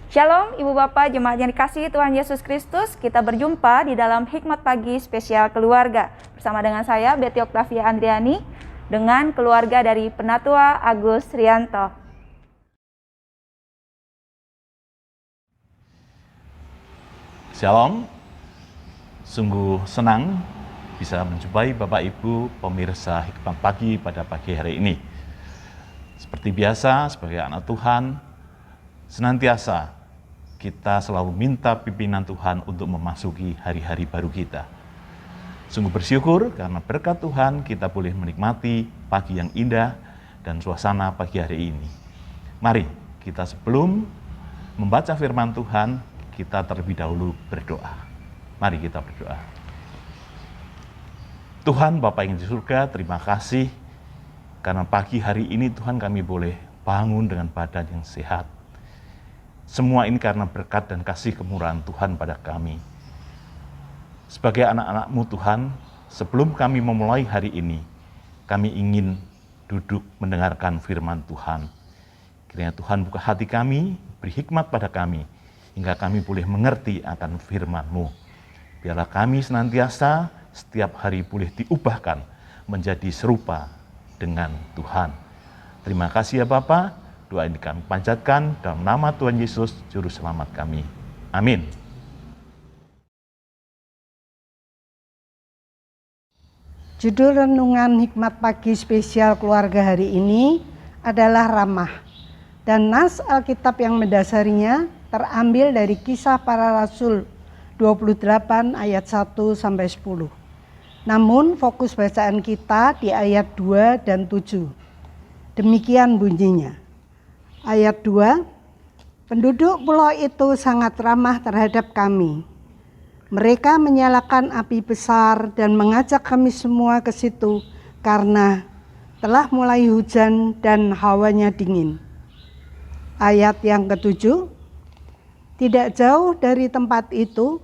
Shalom Ibu Bapak Jemaat yang dikasihi Tuhan Yesus Kristus. Kita berjumpa di dalam Hikmat Pagi Spesial Keluarga bersama dengan saya Betty Octavia Andriani dengan keluarga dari Penatua Agus Rianto. Shalom, sungguh senang bisa menjumpai Bapak Ibu pemirsa Hikmat Pagi pada pagi hari ini. Seperti biasa, sebagai anak Tuhan, senantiasa kita selalu minta pimpinan Tuhan untuk memasuki hari-hari baru kita. Sungguh bersyukur karena berkat Tuhan kita boleh menikmati pagi yang indah dan suasana pagi hari ini. Mari kita sebelum membaca firman Tuhan, kita terlebih dahulu berdoa. Mari kita berdoa. Tuhan Bapa yang di surga, terima kasih karena pagi hari ini Tuhan kami boleh bangun dengan badan yang sehat. Semua ini karena berkat dan kasih kemurahan Tuhan pada kami. Sebagai anak-anak-Mu Tuhan, sebelum kami memulai hari ini, kami ingin duduk mendengarkan firman Tuhan. Kiranya Tuhan buka hati kami, beri hikmat pada kami, hingga kami boleh mengerti akan firman-Mu. Biarlah kami senantiasa setiap hari boleh diubahkan menjadi serupa dengan Tuhan. Terima kasih ya Bapa. Doa ini kami panjatkan dalam nama Tuhan Yesus, Juru Selamat kami. Amin. Judul renungan Hikmat Pagi Spesial Keluarga hari ini adalah Ramah. Dan nas Alkitab yang mendasarinya terambil dari Kisah Para Rasul 28 ayat 1-10. Namun fokus bacaan kita di ayat 2 dan 7. Demikian bunyinya. Ayat 2, penduduk pulau itu sangat ramah terhadap kami. Mereka menyalakan api besar dan mengajak kami semua ke situ karena telah mulai hujan dan hawanya dingin. Ayat yang ke-7, tidak jauh dari tempat itu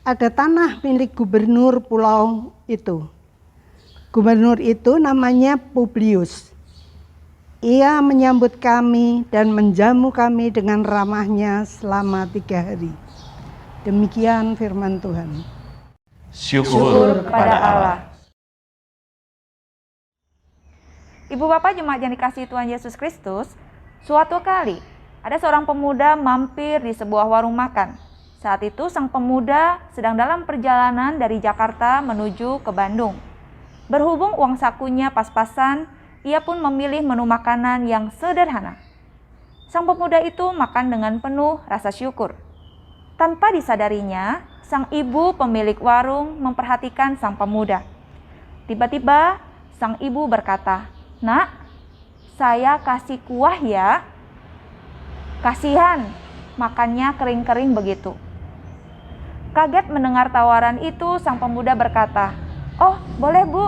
ada tanah milik gubernur pulau itu. Gubernur itu namanya Publius. Ia menyambut kami dan menjamu kami dengan ramahnya selama 3 hari. Demikian firman Tuhan. Syukur kepada Allah. Ibu Bapak Jemaat yang dikasihi Tuhan Yesus Kristus, suatu kali ada seorang pemuda mampir di sebuah warung makan. Saat itu sang pemuda sedang dalam perjalanan dari Jakarta menuju ke Bandung. Berhubung uang sakunya pas-pasan, ia pun memilih menu makanan yang sederhana. Sang pemuda itu makan dengan penuh rasa syukur. Tanpa disadarinya, sang ibu pemilik warung memperhatikan sang pemuda. Tiba-tiba, sang ibu berkata, "Nak, saya kasih kuah ya. Kasihan, makannya kering-kering begitu." Kaget mendengar tawaran itu, sang pemuda berkata, "Oh, boleh Bu,"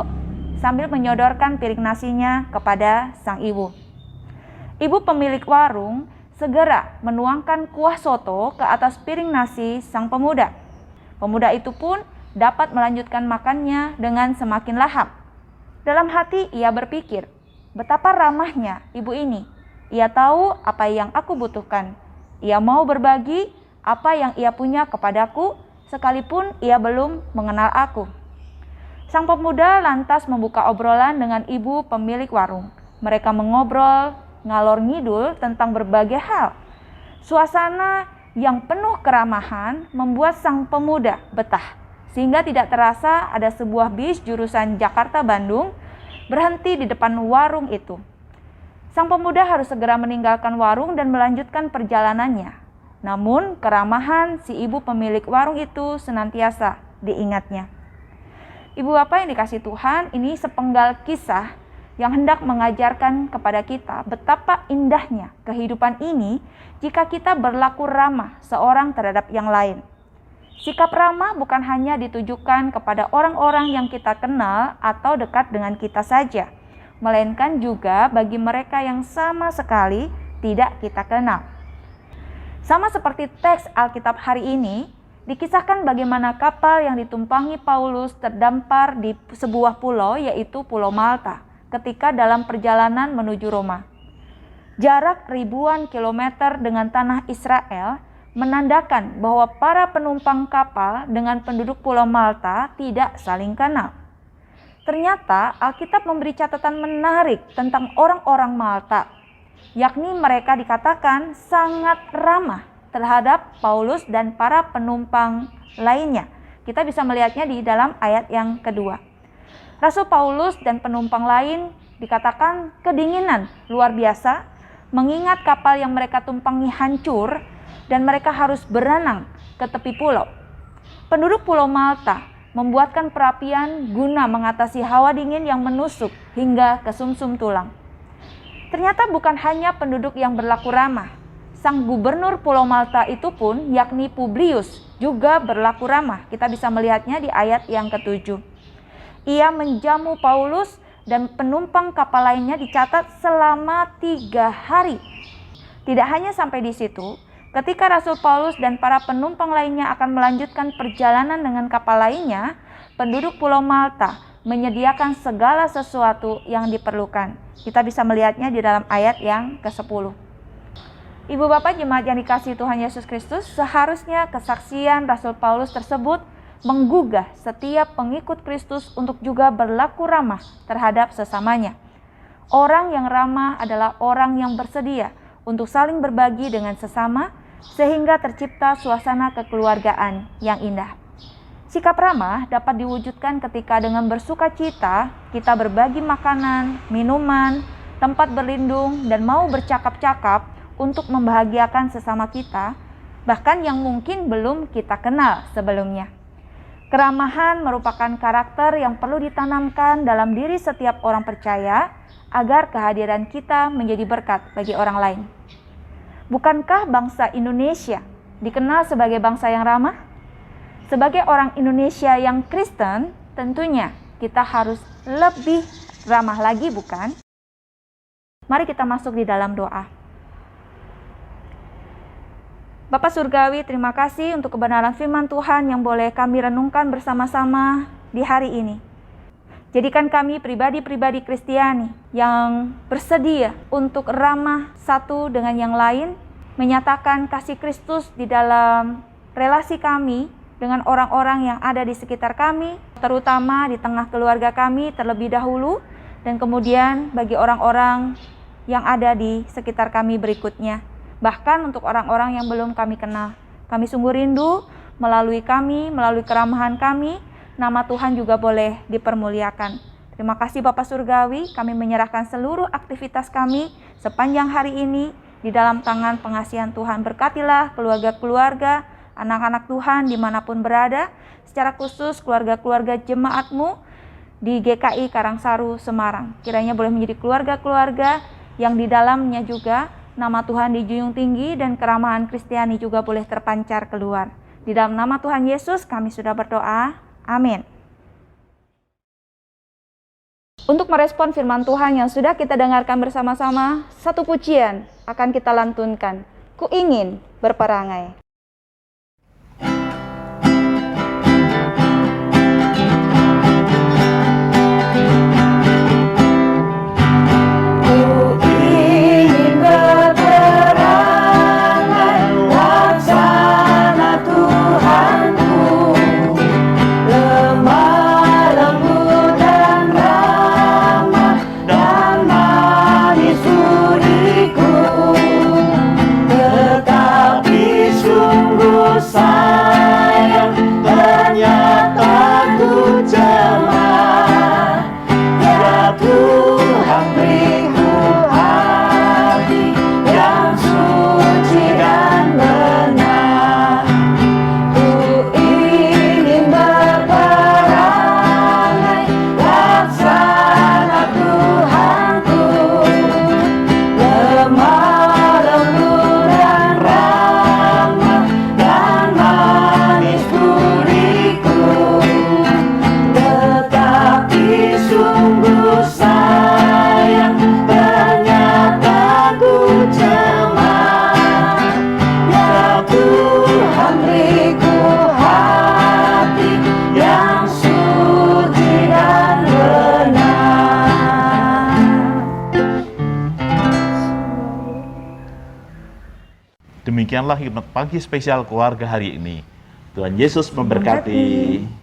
sambil menyodorkan piring nasinya kepada sang ibu. Ibu pemilik warung segera menuangkan kuah soto ke atas piring nasi sang pemuda. Pemuda itu pun dapat melanjutkan makannya dengan semakin lahap. Dalam hati ia berpikir, betapa ramahnya ibu ini. Ia tahu apa yang aku butuhkan. Ia mau berbagi apa yang ia punya kepadaku, sekalipun ia belum mengenal aku. Sang pemuda lantas membuka obrolan dengan ibu pemilik warung. Mereka mengobrol ngalor ngidul tentang berbagai hal. Suasana yang penuh keramahan membuat sang pemuda betah, sehingga tidak terasa ada sebuah bis jurusan Jakarta-Bandung berhenti di depan warung itu. Sang pemuda harus segera meninggalkan warung dan melanjutkan perjalanannya. Namun keramahan si ibu pemilik warung itu senantiasa diingatnya. Ibu Bapak yang dikasihi Tuhan, ini sepenggal kisah yang hendak mengajarkan kepada kita betapa indahnya kehidupan ini jika kita berlaku ramah seorang terhadap yang lain. Sikap ramah bukan hanya ditujukan kepada orang-orang yang kita kenal atau dekat dengan kita saja, melainkan juga bagi mereka yang sama sekali tidak kita kenal. Sama seperti teks Alkitab hari ini, dikisahkan bagaimana kapal yang ditumpangi Paulus terdampar di sebuah pulau, yaitu Pulau Malta, ketika dalam perjalanan menuju Roma. Jarak ribuan kilometer dengan tanah Israel, menandakan bahwa para penumpang kapal dengan penduduk Pulau Malta tidak saling kenal. Ternyata Alkitab memberi catatan menarik tentang orang-orang Malta, yakni mereka dikatakan sangat ramah terhadap Paulus dan para penumpang lainnya. Kita bisa melihatnya di dalam ayat yang kedua. Rasul Paulus dan penumpang lain dikatakan kedinginan luar biasa, mengingat kapal yang mereka tumpangi hancur dan mereka harus berenang ke tepi pulau. Penduduk Pulau Malta membuatkan perapian guna mengatasi hawa dingin yang menusuk hingga ke sumsum tulang. Ternyata bukan hanya penduduk yang berlaku ramah. Sang gubernur Pulau Malta itu pun, yakni Publius, juga berlaku ramah. Kita bisa melihatnya di ayat yang ke-7. Ia menjamu Paulus dan penumpang kapal lainnya dicatat selama 3 hari. Tidak hanya sampai di situ, ketika Rasul Paulus dan para penumpang lainnya akan melanjutkan perjalanan dengan kapal lainnya, penduduk Pulau Malta menyediakan segala sesuatu yang diperlukan. Kita bisa melihatnya di dalam ayat yang ke-10. Ibu bapak jemaat yang dikasihi Tuhan Yesus Kristus, seharusnya kesaksian Rasul Paulus tersebut menggugah setiap pengikut Kristus untuk juga berlaku ramah terhadap sesamanya. Orang yang ramah adalah orang yang bersedia untuk saling berbagi dengan sesama, sehingga tercipta suasana kekeluargaan yang indah. Sikap ramah dapat diwujudkan ketika dengan bersuka cita kita berbagi makanan, minuman, tempat berlindung, dan mau bercakap-cakap untuk membahagiakan sesama kita, bahkan yang mungkin belum kita kenal sebelumnya. Keramahan merupakan karakter yang perlu ditanamkan dalam diri setiap orang percaya agar kehadiran kita menjadi berkat bagi orang lain. Bukankah bangsa Indonesia dikenal sebagai bangsa yang ramah? Sebagai orang Indonesia yang Kristen, tentunya kita harus lebih ramah lagi, bukan? Mari kita masuk di dalam doa. Bapak Surgawi, terima kasih untuk kebenaran firman Tuhan yang boleh kami renungkan bersama-sama di hari ini. Jadikan kami pribadi-pribadi Kristiani yang bersedia untuk ramah satu dengan yang lain, menyatakan kasih Kristus di dalam relasi kami dengan orang-orang yang ada di sekitar kami, terutama di tengah keluarga kami terlebih dahulu, dan kemudian bagi orang-orang yang ada di sekitar kami berikutnya. Bahkan untuk orang-orang yang belum kami kenal. Kami sungguh rindu melalui keramahan kami, nama Tuhan juga boleh dipermuliakan. Terima kasih Bapak Surgawi, kami menyerahkan seluruh aktivitas kami sepanjang hari ini di dalam tangan pengasihan Tuhan. Berkatilah keluarga-keluarga, anak-anak Tuhan dimanapun berada, secara khusus keluarga-keluarga jemaat-Mu di GKI Karangsaru, Semarang. Kiranya boleh menjadi keluarga-keluarga yang di dalamnya juga nama Tuhan dijunjung tinggi dan keramahan Kristiani juga boleh terpancar keluar. Di dalam nama Tuhan Yesus kami sudah berdoa. Amin. Untuk merespon firman Tuhan yang sudah kita dengarkan bersama-sama, satu pujian akan kita lantunkan. Ku ingin berperangai. Tetapi Demikianlah hikmat pagi spesial keluarga hari ini. Tuhan Yesus memberkati.